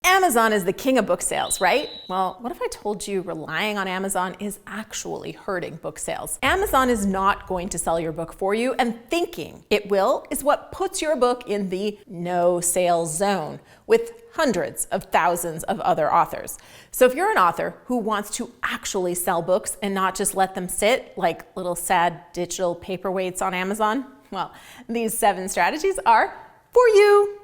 Amazon is the king of book sales, right? Well, what if I told you relying on Amazon is actually hurting book sales? Amazon is not going to sell your book for you, and thinking it will is what puts your book in the no sales zone with hundreds of thousands of other authors. So if you're an author who wants to actually sell books and not just let them sit like little sad digital paperweights on Amazon, well, these 7 strategies are for you.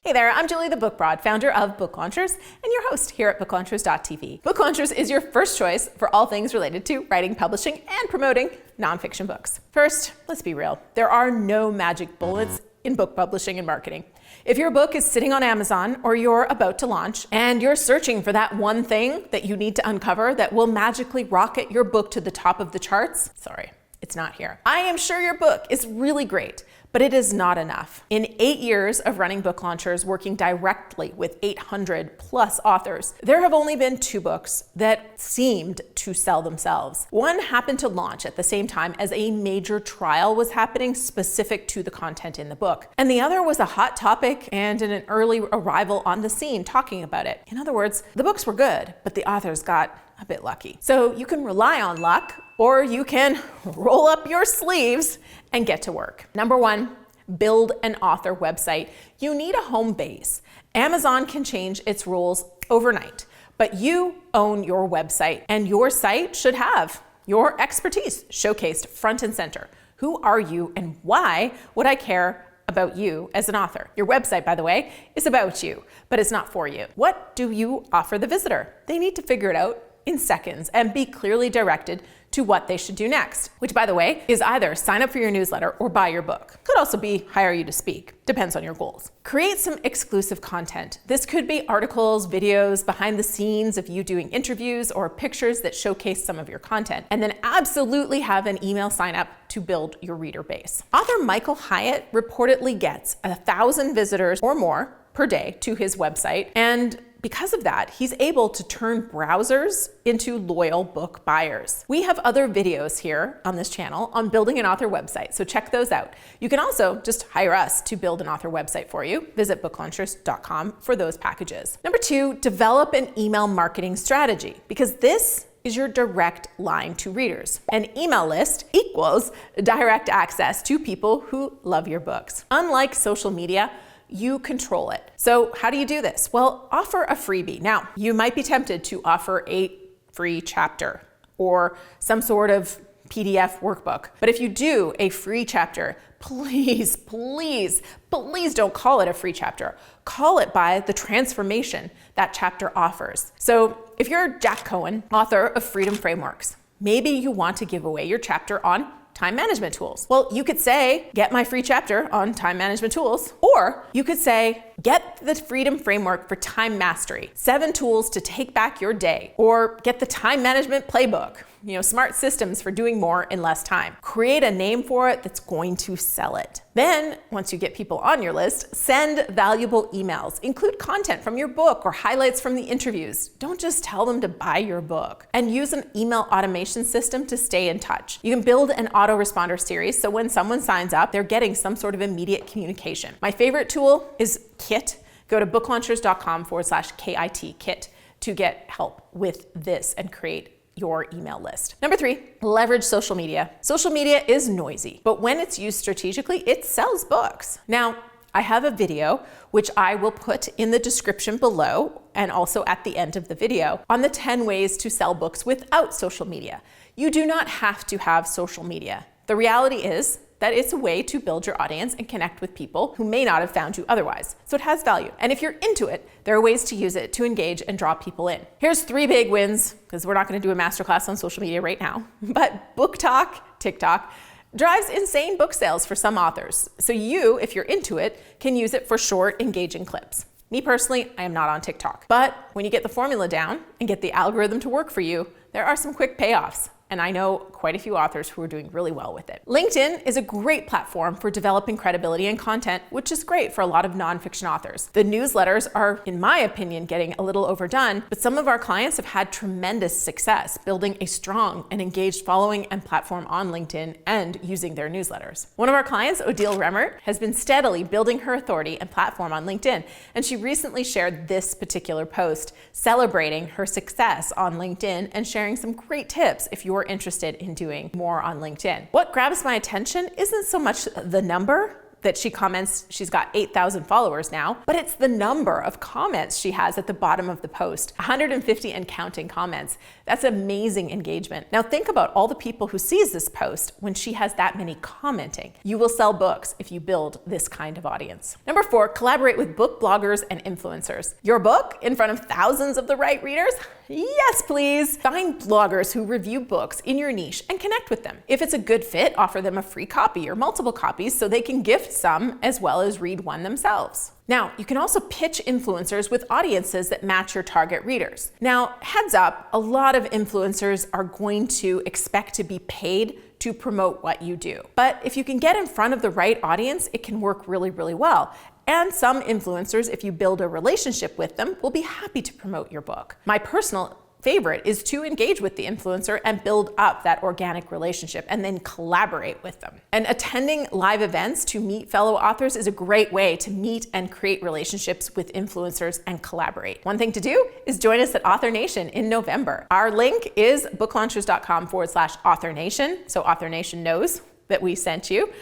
Hey there, I'm Julie the Book Broad, founder of Book Launchers and your host here at booklaunchers.tv. Book Launchers is your first choice for all things related to writing, publishing, and promoting nonfiction books. First, let's be real. There are no magic bullets in book publishing and marketing. If your book is sitting on Amazon or you're about to launch and you're searching for that one thing that you need to uncover that will magically rocket your book to the top of the charts, sorry, it's not here. I am sure your book is really great, but it is not enough. In 8 years of running Book Launchers, working directly with 800 plus authors, there have only been 2 books that seemed to sell themselves. One happened to launch at the same time as a major trial was happening specific to the content in the book. And the other was a hot topic and an early arrival on the scene talking about it. In other words, the books were good, but the authors got a bit lucky. So you can rely on luck, or you can roll up your sleeves and get to work. Number 1, build an author website. You need a home base. Amazon can change its rules overnight, but you own your website, and your site should have your expertise showcased front and center. Who are you, and why would I care about you as an author? Your website, by the way, is about you, but it's not for you. What do you offer the visitor? They need to figure it out in seconds and be clearly directed to what they should do next, which, by the way, is either sign up for your newsletter or buy your book. Could also be hire you to speak, depends on your goals. Create some exclusive content. This could be articles, videos, behind the scenes of you doing interviews, or pictures that showcase some of your content. And then absolutely have an email sign up to build your reader base. Author Michael Hyatt reportedly gets 1,000 visitors or more per day to his website, and because of that, he's able to turn browsers into loyal book buyers. We have other videos here on this channel on building an author website, so check those out. You can also just hire us to build an author website for you. Visit booklaunchers.com for those packages. Number 2, develop an email marketing strategy, because this is your direct line to readers. An email list equals direct access to people who love your books. Unlike social media, you control it. So how do you do this? Well, offer a freebie. Now, you might be tempted to offer a free chapter or some sort of PDF workbook. But if you do a free chapter, please, please, please don't call it a free chapter. Call it by the transformation that chapter offers. So if you're Jack Cohen, author of Freedom Frameworks, maybe you want to give away your chapter on time management tools. Well, you could say, get my free chapter on time management tools, or you could say, get the Freedom Framework for Time Mastery, 7 tools to take back your day, or get the time management playbook, smart systems for doing more in less time. Create a name for it that's going to sell it. Then, once you get people on your list, send valuable emails. Include content from your book or highlights from the interviews. Don't just tell them to buy your book. And use an email automation system to stay in touch. You can build an autoresponder series, so when someone signs up, they're getting some sort of immediate communication. My favorite tool is Kit. Go to booklaunchers.com/KIT Kit to get help with this and create your email list. Number 3, leverage social media. Social media is noisy, but when it's used strategically, it sells books. Now, I have a video, which I will put in the description below and also at the end of the video, on the 10 ways to sell books without social media. You do not have to have social media. The reality is that it's a way to build your audience and connect with people who may not have found you otherwise. So it has value. And if you're into it, there are ways to use it to engage and draw people in. Here's 3 big wins, because we're not gonna do a masterclass on social media right now, but Book Talk, TikTok, drives insane book sales for some authors. So you, if you're into it, can use it for short, engaging clips. Me personally, I am not on TikTok. But when you get the formula down and get the algorithm to work for you, there are some quick payoffs. and I know quite a few authors who are doing really well with it. LinkedIn is a great platform for developing credibility and content, which is great for a lot of nonfiction authors. The newsletters are, in my opinion, getting a little overdone, but some of our clients have had tremendous success building a strong and engaged following and platform on LinkedIn and using their newsletters. One of our clients, Odile Remmert, has been steadily building her authority and platform on LinkedIn, and she recently shared this particular post celebrating her success on LinkedIn and sharing some great tips if you're interested in doing more on LinkedIn. What grabs my attention isn't so much the number that she comments. She's got 8,000 followers now, but it's the number of comments she has at the bottom of the post, 150 and counting comments. That's amazing engagement. Now think about all the people who sees this post when she has that many commenting. You will sell books if you build this kind of audience. Number 4, collaborate with book bloggers and influencers. Your book in front of thousands of the right readers? Yes, please. Find bloggers who review books in your niche and connect with them. If it's a good fit, offer them a free copy or multiple copies so they can gift some as well as read one themselves. Now, you can also pitch influencers with audiences that match your target readers. Now, heads up, a lot of influencers are going to expect to be paid to promote what you do. But if you can get in front of the right audience, it can work really, really well. And some influencers, if you build a relationship with them, will be happy to promote your book. My personal favorite is to engage with the influencer and build up that organic relationship and then collaborate with them. And attending live events to meet fellow authors is a great way to meet and create relationships with influencers and collaborate. One thing to do is join us at Author Nation in November. Our link is booklaunchers.com/Author Nation, so Author Nation knows that we sent you.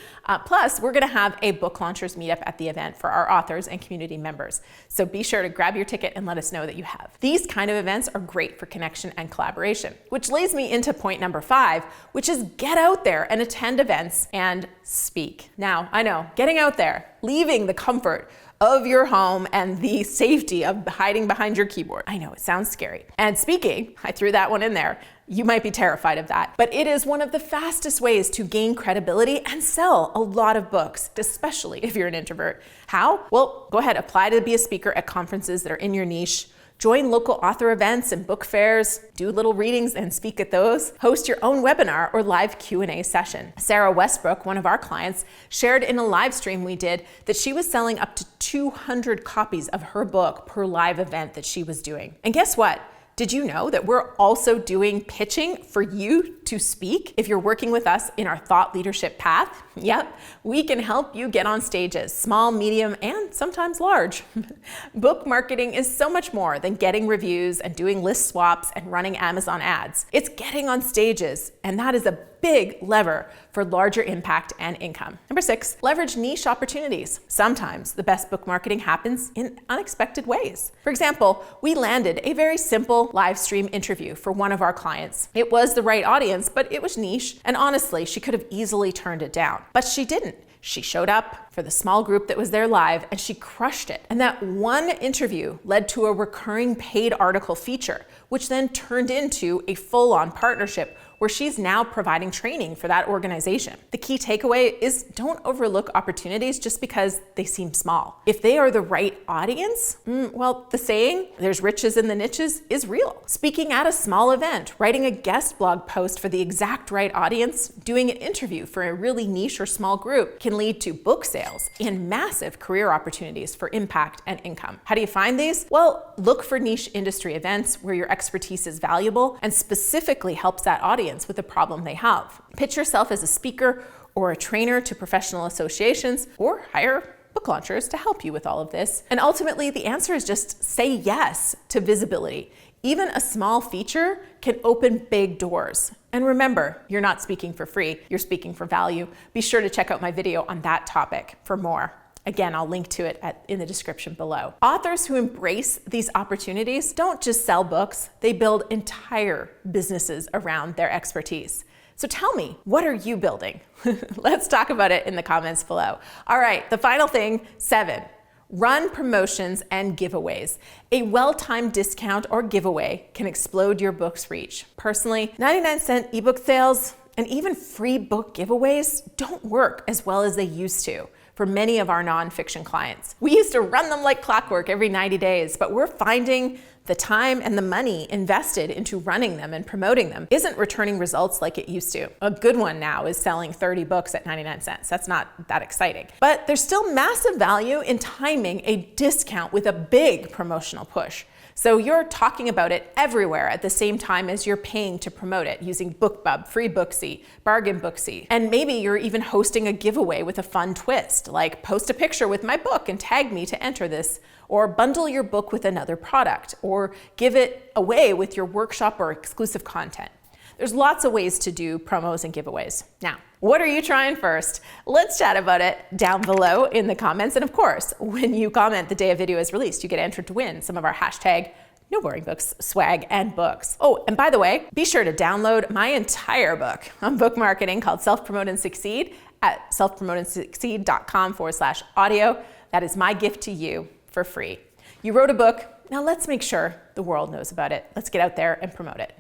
Plus, we're gonna have a Book Launchers meetup at the event for our authors and community members. So be sure to grab your ticket and let us know that you have. These kind of events are great for connection and collaboration, which leads me into point number 5, which is get out there and attend events and speak. Now, I know, getting out there, leaving the comfort of your home and the safety of hiding behind your keyboard. I know, it sounds scary. And speaking, I threw that one in there. You might be terrified of that, but it is one of the fastest ways to gain credibility and sell a lot of books, especially if you're an introvert. How? Well, go ahead, apply to be a speaker at conferences that are in your niche. Join local author events and book fairs, do little readings and speak at those, host your own webinar or live Q&A session. Sarah Westbrook, one of our clients, shared in a live stream we did that she was selling up to 200 copies of her book per live event that she was doing. And guess what? Did you know that we're also doing pitching for you to speak? If you're working with us in our thought leadership path, yep, we can help you get on stages, small, medium, and sometimes large. Book marketing is so much more than getting reviews and doing list swaps and running Amazon ads. It's getting on stages, and that is a big lever for larger impact and income. Number 6, leverage niche opportunities. Sometimes the best book marketing happens in unexpected ways. For example, we landed a very simple live stream interview for one of our clients. It was the right audience, but it was niche, and honestly, she could have easily turned it down. But she didn't. She showed up for the small group that was there live and she crushed it. And that one interview led to a recurring paid article feature, which then turned into a full-on partnership where she's now providing training for that organization. The key takeaway is don't overlook opportunities just because they seem small. If they are the right audience, well, the saying, there's riches in the niches, is real. Speaking at a small event, writing a guest blog post for the exact right audience, doing an interview for a really niche or small group can lead to book sales and massive career opportunities for impact and income. How do you find these? Well, look for niche industry events where your expertise is valuable and specifically helps that audience with the problem they have. Pitch yourself as a speaker or a trainer to professional associations, or hire book launchers to help you with all of this. And ultimately, the answer is just say yes to visibility. Even a small feature can open big doors. And remember, you're not speaking for free, you're speaking for value. Be sure to check out my video on that topic for more. Again, I'll link to it in the description below. Authors who embrace these opportunities don't just sell books, they build entire businesses around their expertise. So tell me, what are you building? Let's talk about it in the comments below. All right, the final thing, 7. Run promotions and giveaways. A well-timed discount or giveaway can explode your book's reach. Personally, 99-cent ebook sales and even free book giveaways don't work as well as they used to. for many of our nonfiction clients. We used to run them like clockwork every 90 days, but we're finding the time and the money invested into running them and promoting them isn't returning results like it used to. A good one now is selling 30 books at 99 cents. That's not that exciting. But there's still massive value in timing a discount with a big promotional push. So you're talking about it everywhere at the same time as you're paying to promote it using BookBub, Free Booksy, Bargain Booksy. And maybe you're even hosting a giveaway with a fun twist, like post a picture with my book and tag me to enter this, or bundle your book with another product, or give it away with your workshop or exclusive content. There's lots of ways to do promos and giveaways. Now, what are you trying first? Let's chat about it down below in the comments. And of course, when you comment the day a video is released, you get entered to win some of our hashtag No Boring Books swag and books. Oh, and by the way, be sure to download my entire book on book marketing called Self-Promote and Succeed at selfpromoteandsucceed.com/audio. That is my gift to you for free. You wrote a book. Now let's make sure the world knows about it. Let's get out there and promote it.